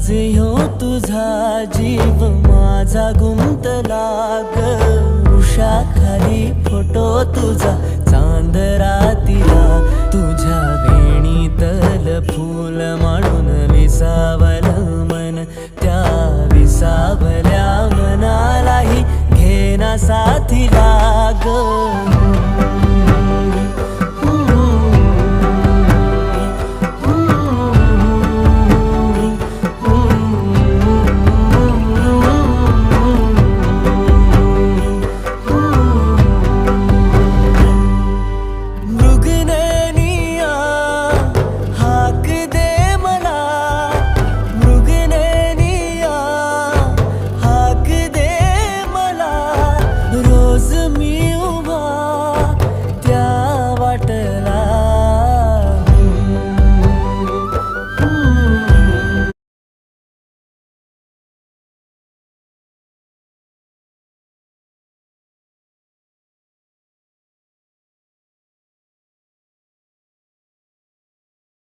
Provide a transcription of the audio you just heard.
आज ह्यो तुझा जीव माझा गुंतला ग उषाखाली फोटो तुझा चांद रातीला तुझ्या वेणीतल फूल म्हणून विसावलं मन त्या विसावल्या मनालाही घेना साथीला ग